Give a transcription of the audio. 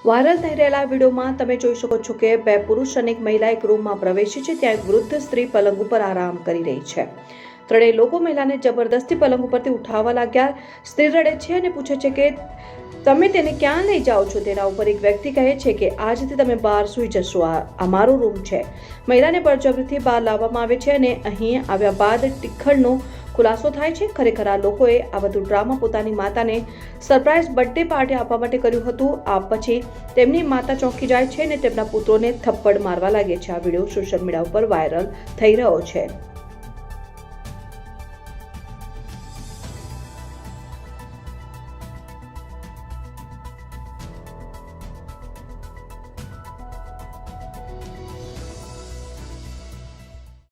Viral થઈ રહેલા વિડીયોમાં તમે જોઈ શકો છો કે બે પુરુષ અને એક મહિલા એક રૂમમાં પ્રવેશી છે. ત્યાં એક વૃદ્ધ સ્ત્રી પલંગ ઉપર આરામ કરી રહી છે. ત્રણેય લોકો મહિલાને જબરદસ્તી પલંગ ઉપરથી ઉઠાવવા લાગ્યા. સ્ત્રી રડે છે અને પૂછે છે કે તમે તેને ક્યાં લઈ જાઓ છો. તેના ઉપર એક વ્યક્તિ કહે છે કે આજથી તમે બહાર સૂઈ જશો, આ મારો રૂમ છે. મહિલાને બળજબરીથી બહાર લાવવામાં આવે છે અને અહીં આવ્યા બાદ ટીખળનો ખુલાસો થાય છે. ખરેખર આ લોકોએ આ બધું ડ્રામા પોતાની માતાને સરપ્રાઇઝ બર્થડે પાર્ટી આપવા માટે કર્યું હતું. આ પછી તેમની માતા ચોંકી જાય છે અને તેમના પુત્રોને થપ્પડ મારવા લાગે છે. આ વિડીયો સોશિયલ મીડિયા ઉપર વાયરલ થઈ રહ્યો છે.